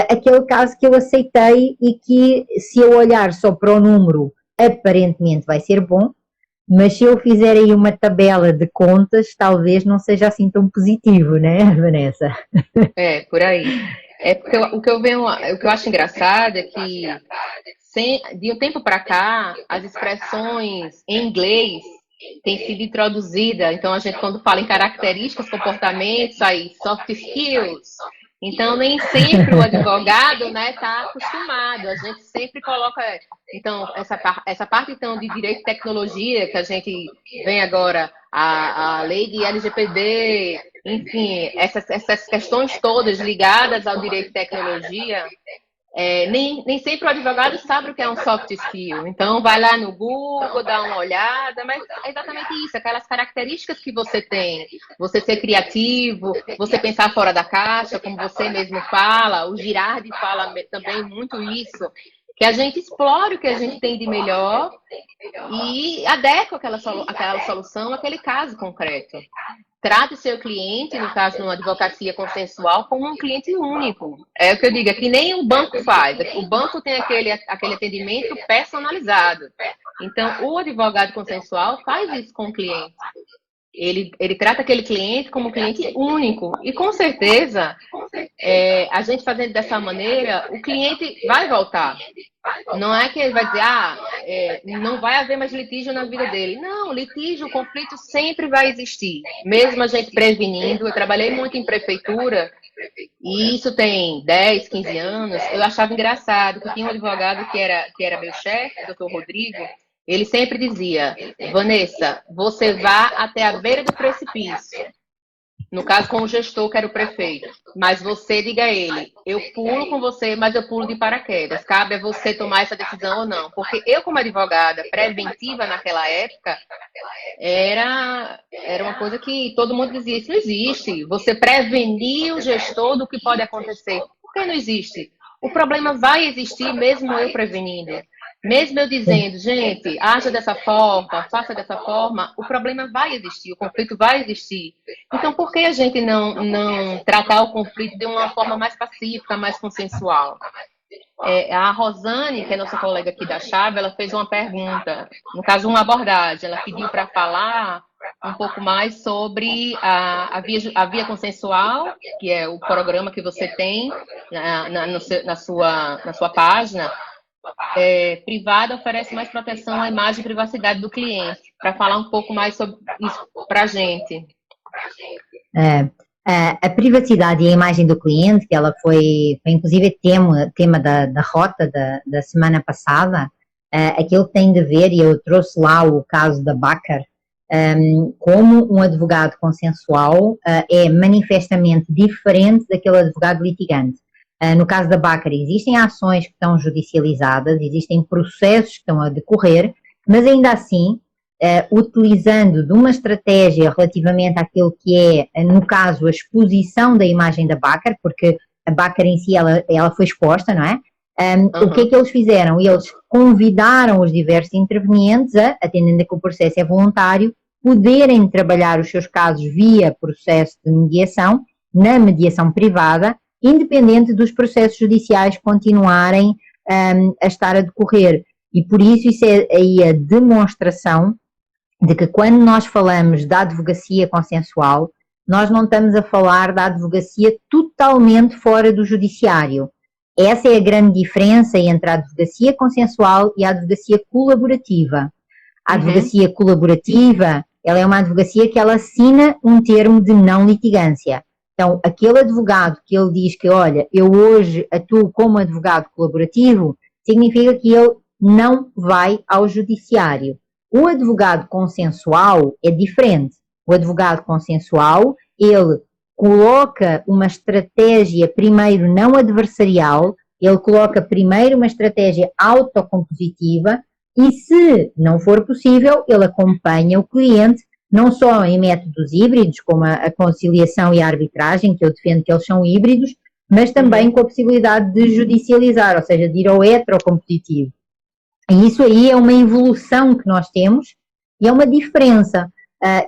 aquele caso que eu aceitei e que, se eu olhar só para o número, aparentemente vai ser bom, mas se eu fizer aí uma tabela de contas, talvez não seja assim tão positivo, né, Vanessa? É, por aí. É porque o que eu acho engraçado é que de um tempo para cá, as expressões em inglês têm sido introduzidas. Então, a gente, quando fala em características, comportamentos, aí, soft skills. Então, nem sempre o advogado, né, está acostumado. A gente sempre coloca. Então, essa parte então, de direito e tecnologia, que a gente vem agora, a lei de LGPD, enfim, essas questões todas ligadas ao direito e tecnologia. Nem sempre o advogado sabe o que é um soft skill. Então, vai lá no Google, dá uma olhada, mas é exatamente isso, aquelas características que você tem. Você ser criativo, você pensar fora da caixa, como você mesmo fala, o Girardi fala também muito isso, que a gente explore o que a gente tem de melhor e adequa aquela solução àquele caso concreto. Trate seu cliente, no caso de uma advocacia consensual, como um cliente único. É o que eu digo, é que nem o banco faz. O banco tem aquele atendimento personalizado. Então, o advogado consensual faz isso com o cliente. Ele trata aquele cliente como um cliente único. E com certeza, a gente fazendo dessa maneira, o cliente vai voltar. Não é que ele vai dizer, não vai haver mais litígio na vida dele. Não, litígio, conflito sempre vai existir. Mesmo a gente prevenindo, eu trabalhei muito em prefeitura, e isso tem 10, 15 anos, eu achava engraçado, que tinha um advogado que era meu chefe, o doutor Rodrigo, ele sempre dizia, Vanessa, você vá até a beira do precipício. No caso, com o gestor, que era o prefeito. Mas você diga a ele, eu pulo com você, mas eu pulo de paraquedas. Cabe a você tomar essa decisão ou não. Porque eu, como advogada preventiva naquela época, era uma coisa que todo mundo dizia, isso não existe. Você prevenir o gestor do que pode acontecer. Por que não existe? O problema vai existir mesmo eu prevenindo. Mesmo eu dizendo, gente, haja dessa forma, faça dessa forma, o problema vai existir, o conflito vai existir. Então, por que a gente não tratar o conflito de uma forma mais pacífica, mais consensual? A Rosane, que é nossa colega aqui da Chave, ela fez uma pergunta, no caso, uma abordagem. Ela pediu para falar um pouco mais sobre a via consensual, que é o programa que você tem na sua página. Privada oferece mais proteção à imagem e privacidade do cliente. Para falar um pouco mais sobre isso para a gente. A privacidade e a imagem do cliente, que ela foi inclusive tema da rota da semana passada, aquilo que tem de ver, e eu trouxe lá o caso da Bacar, como um advogado consensual é manifestamente diferente daquele advogado litigante. No caso da Bacar, existem ações que estão judicializadas, existem processos que estão a decorrer, mas ainda assim, utilizando de uma estratégia relativamente àquilo que é, no caso, a exposição da imagem da Bacar, porque a Bacar em si, ela foi exposta, não é? O que é que eles fizeram? Eles convidaram os diversos intervenientes, atendendo a que o processo é voluntário, poderem trabalhar os seus casos via processo de mediação, na mediação privada, independente dos processos judiciais continuarem a estar a decorrer. E por isso é aí a demonstração de que quando nós falamos da advocacia consensual, nós não estamos a falar da advocacia totalmente fora do judiciário. Essa é a grande diferença entre a advocacia consensual e a advocacia colaborativa. A advocacia colaborativa, ela é uma advocacia que ela assina um termo de não litigância. Então, aquele advogado que ele diz que, olha, eu hoje atuo como advogado colaborativo, significa que ele não vai ao judiciário. O advogado consensual é diferente. O advogado consensual, ele coloca uma estratégia primeiro não adversarial, ele coloca primeiro uma estratégia autocompositiva e, se não for possível, ele acompanha o cliente não só em métodos híbridos, como a conciliação e a arbitragem, que eu defendo que eles são híbridos, mas também com a possibilidade de judicializar, ou seja, de ir ao heterocompetitivo. E isso aí é uma evolução que nós temos e é uma diferença,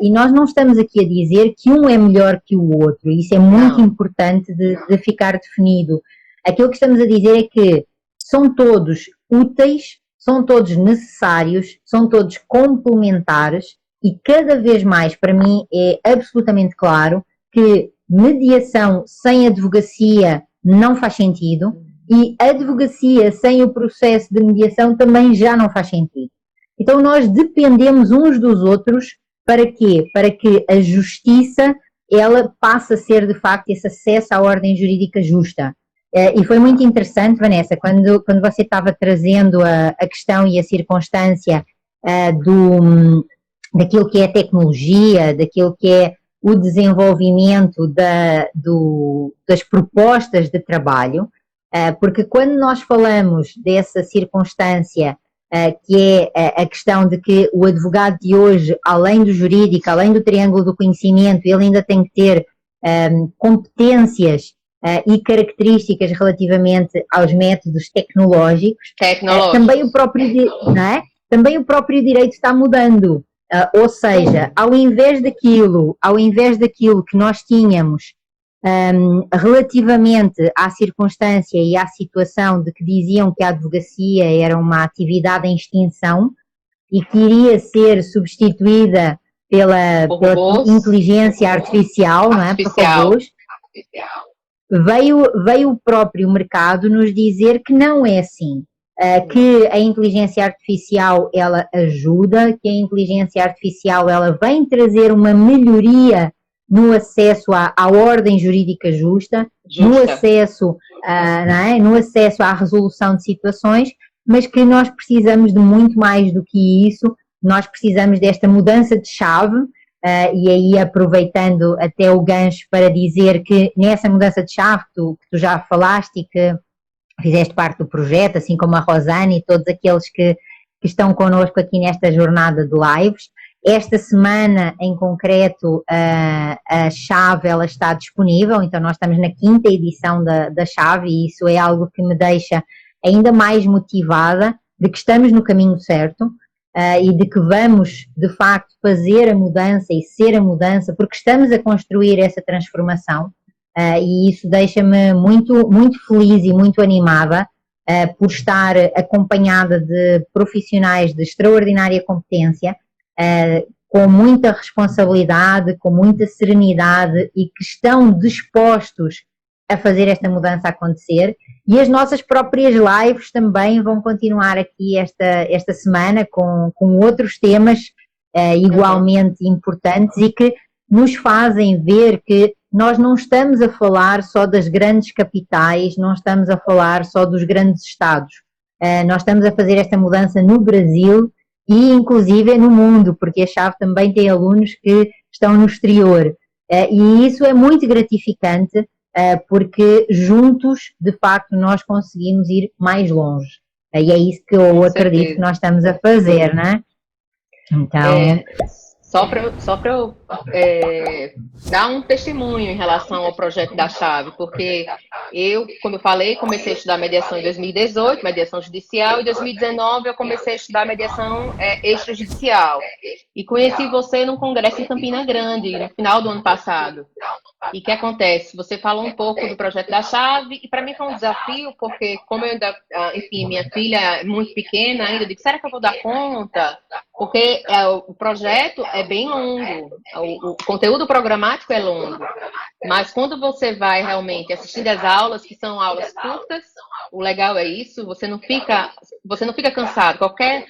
e nós não estamos aqui a dizer que um é melhor que o outro, isso é muito importante de ficar definido. Aquilo que estamos a dizer é que são todos úteis, são todos necessários, são todos complementares e cada vez mais, para mim, é absolutamente claro que mediação sem advocacia não faz sentido e advocacia sem o processo de mediação também já não faz sentido. Então nós dependemos uns dos outros para quê? Para que a justiça ela passe a ser de facto esse acesso à ordem jurídica justa. E foi muito interessante, Vanessa, quando você estava trazendo a questão e a circunstância daquilo que é a tecnologia, daquilo que é o desenvolvimento das propostas de trabalho, porque quando nós falamos dessa circunstância que é a questão de que o advogado de hoje, além do jurídico, além do triângulo do conhecimento, ele ainda tem que ter competências e características relativamente aos métodos tecnológicos. Também o próprio, não é? Também o próprio direito está mudando. Ou seja, ao invés daquilo que nós tínhamos relativamente à circunstância e à situação de que diziam que a advocacia era uma atividade em extinção e que iria ser substituída pela inteligência artificial, não é? Por robôs, veio o próprio mercado nos dizer que não é assim. Que a inteligência artificial ela ajuda, que a inteligência artificial ela vem trazer uma melhoria no acesso à ordem jurídica justa. No acesso, não é? No acesso à resolução de situações, mas que nós precisamos de muito mais do que isso, nós precisamos desta mudança de chave, e aí aproveitando até o gancho para dizer que nessa mudança de chave que tu já falaste e que fizeste parte do projeto, assim como a Rosana e todos aqueles que estão connosco aqui nesta jornada de lives. Esta semana, em concreto, a chave ela está disponível, então nós estamos na 5ª edição da chave e isso é algo que me deixa ainda mais motivada de que estamos no caminho certo e de que vamos, de facto, fazer a mudança e ser a mudança, porque estamos a construir essa transformação. E isso deixa-me muito, muito feliz e muito animada por estar acompanhada de profissionais de extraordinária competência, com muita responsabilidade, com muita serenidade e que estão dispostos a fazer esta mudança acontecer. E as nossas próprias lives também vão continuar aqui esta semana com outros temas igualmente importantes e que nos fazem ver que nós não estamos a falar só das grandes capitais, não estamos a falar só dos grandes estados. Nós estamos a fazer esta mudança no Brasil e inclusive no mundo, porque a Chave também tem alunos que estão no exterior. E isso é muito gratificante, porque juntos, de facto, nós conseguimos ir mais longe. E é isso que eu acredito que nós estamos a fazer, não é? Então... Só para eu dar um testemunho em relação ao projeto da Chave, porque eu, como eu falei, comecei a estudar mediação em 2018, mediação judicial, e em 2019 eu comecei a estudar mediação extrajudicial. E conheci você num congresso em Campina Grande, no final do ano passado. E o que acontece? Você falou um pouco do projeto da Chave, e para mim foi um desafio, porque como eu ainda, enfim, minha filha é muito pequena ainda, eu disse, será que eu vou dar conta? Porque o projeto é bem longo, o conteúdo programático é longo, mas quando você vai realmente assistir as aulas, que são aulas curtas, o legal é isso, você não fica cansado. Qualquer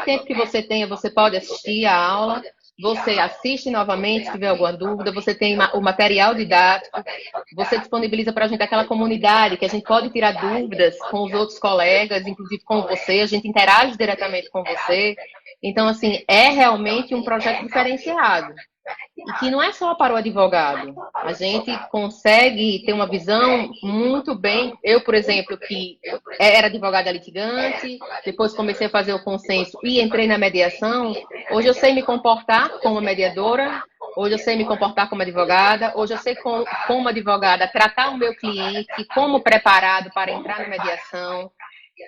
tempo que você tenha, você pode assistir a aula, você assiste novamente se tiver alguma dúvida, você tem o material didático, você disponibiliza para a gente aquela comunidade que a gente pode tirar dúvidas com os outros colegas, inclusive com você, a gente interage diretamente com você. Então, assim, é realmente um projeto diferenciado. E que não é só para o advogado. A gente consegue ter uma visão muito bem... Eu, por exemplo, que era advogada litigante, depois comecei a fazer o consenso e entrei na mediação, hoje eu sei me comportar como mediadora, hoje eu sei me comportar como advogada, hoje eu sei como advogada tratar o meu cliente, como preparado para entrar na mediação.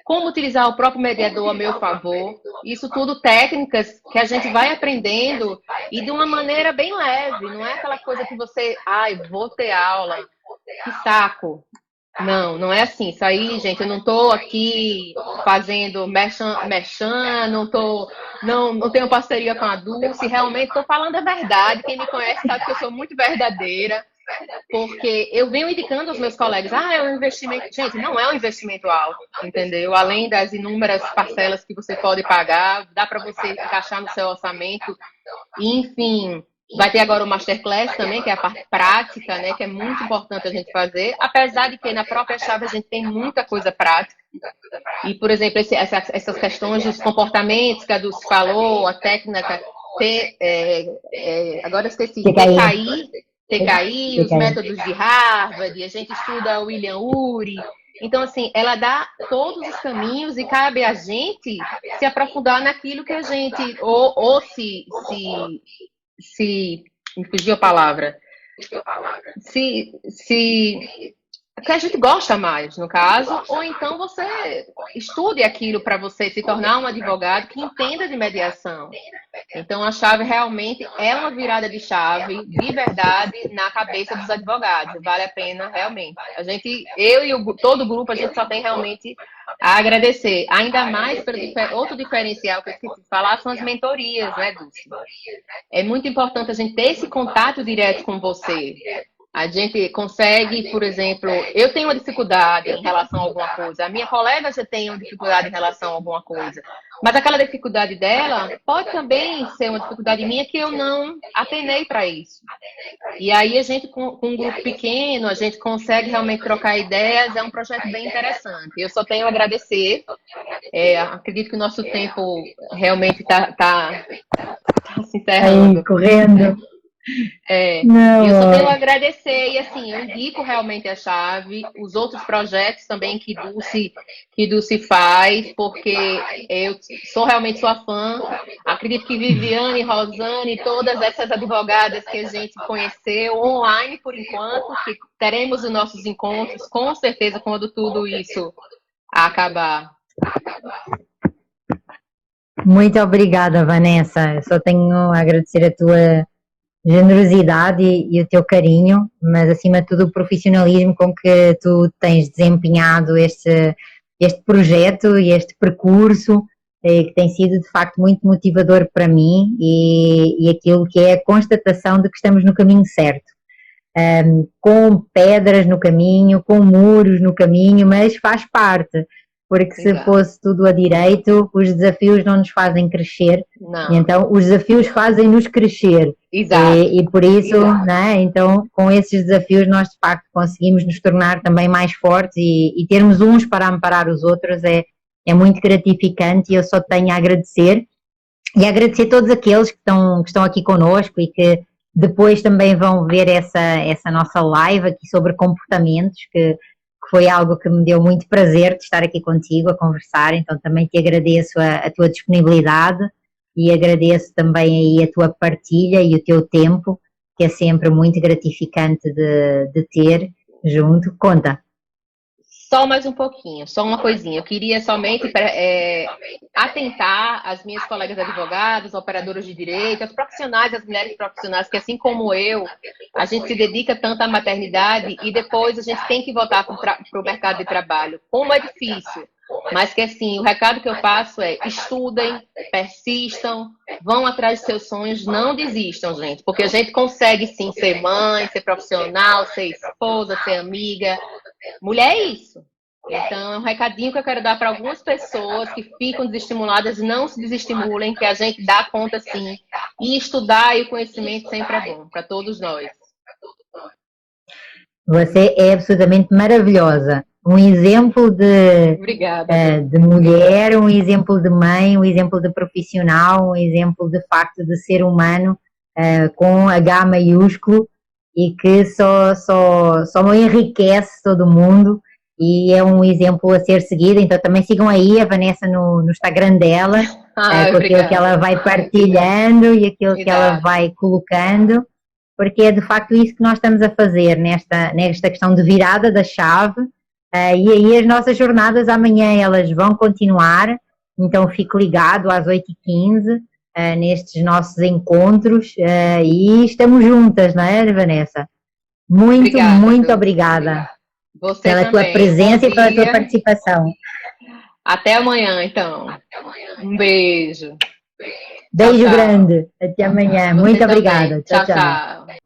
como utilizar o próprio mediador a meu favor. Isso tudo técnicas que a gente vai aprendendo e de uma maneira bem leve, não é aquela coisa que você, ai, vou ter aula, que saco. Não, não é assim. Isso aí, gente, eu não estou aqui fazendo merchan, não tenho parceria com a Dulce, realmente estou falando a verdade. Quem me conhece sabe que eu sou muito verdadeira, porque eu venho indicando aos meus colegas, é um investimento. Gente, não é um investimento alto, entendeu? Além das inúmeras parcelas que você pode pagar, dá para você encaixar no seu orçamento, enfim. Vai ter agora o Masterclass também, que é a parte prática, né? Que é muito importante a gente fazer. Apesar de que na própria chave a gente tem muita coisa prática. E, por exemplo, essas questões dos comportamentos que a Dulce falou, a técnica agora eu esqueci, TKI, os métodos de Harvard, a gente estuda o William Ury. Então, assim, ela dá todos os caminhos e cabe a gente se aprofundar naquilo que a gente, ou se me fugiu a palavra, que a gente gosta mais, no caso, ou então você estude aquilo para você se tornar um advogado que entenda de mediação. Então, a chave realmente é uma virada de chave, de verdade, na cabeça dos advogados. Vale a pena, realmente. Eu e todo o grupo, a gente só tem realmente a agradecer. Ainda mais pelo outro diferencial que eu esqueci de falar, são as mentorias, né, Dulce? É muito importante a gente ter esse contato direto com você. A gente consegue, por exemplo, eu tenho uma dificuldade em relação a alguma coisa, a minha colega já tem uma dificuldade em relação a alguma coisa, mas aquela dificuldade dela pode também ser uma dificuldade minha que eu não atenei para isso. E aí a gente, com um grupo pequeno, a gente consegue realmente trocar ideias, é um projeto bem interessante. Eu só tenho a agradecer, acredito que o nosso tempo realmente está se encerrando. Aí, correndo. Eu só tenho a agradecer e assim, eu indico realmente a chave, os outros projetos também que Dulce faz, porque eu realmente sua fã, acredito que Viviane, Rosane, todas essas advogadas que a gente conheceu online por enquanto, que teremos os nossos encontros, com certeza, quando tudo isso acabar. Muito obrigada, Vanessa. Eu só tenho a agradecer a tua generosidade e o teu carinho, mas acima de tudo o profissionalismo com que tu tens desempenhado este projeto e este percurso, que tem sido de facto muito motivador para mim e aquilo que é a constatação de que estamos no caminho certo. Com pedras no caminho, com muros no caminho, mas faz parte, porque se fosse tudo a direito, os desafios não nos fazem crescer, e então os desafios fazem-nos crescer. Exato. E por isso, né, então, com esses desafios nós de facto conseguimos nos tornar também mais fortes e termos uns para amparar os outros é muito gratificante e eu só tenho a agradecer e agradecer a todos aqueles que estão aqui connosco e que depois também vão ver essa nossa live aqui sobre comportamentos, que foi algo que me deu muito prazer de estar aqui contigo a conversar, então também te agradeço a tua disponibilidade e agradeço também aí a tua partilha e o teu tempo, que é sempre muito gratificante de ter junto. Conta. Só mais um pouquinho, só uma coisinha. Eu queria somente atentar as minhas colegas advogadas, operadoras de direito, as profissionais, as mulheres profissionais, que assim como eu, a gente se dedica tanto à maternidade e depois a gente tem que voltar para o mercado de trabalho. Como é difícil, mas que assim, o recado que eu passo é: estudem, persistam, vão atrás de seus sonhos, não desistam, gente, porque a gente consegue sim ser mãe, ser profissional, ser esposa, ser amiga. Mulher é isso. Então, é um recadinho que eu quero dar para algumas pessoas que ficam desestimuladas, não se desestimulem, que a gente dá conta sim. E estudar e o conhecimento sempre é bom para todos nós. Você é absolutamente maravilhosa. Um exemplo de mulher, um exemplo de mãe, um exemplo de profissional, um exemplo de facto de ser humano com H maiúsculo e que só enriquece todo mundo e é um exemplo a ser seguido. Então também sigam aí a Vanessa no Instagram dela, com aquilo que ela vai partilhando e aquilo que ela vai colocando, porque é de facto isso que nós estamos a fazer nesta questão de virada da chave, E aí as nossas jornadas amanhã elas vão continuar, então fique ligado às 8h15 nestes nossos encontros e estamos juntas, não é, Vanessa? Muito, Obrigada, muito viu? obrigada Você pela tua também. Um bom presença e pela tua dia. participação. Até amanhã, então. Um beijo. Tchau, Beijo tchau. grande, até amanhã. Você Muito também. obrigada. Tchau, Tchau, tchau. tchau.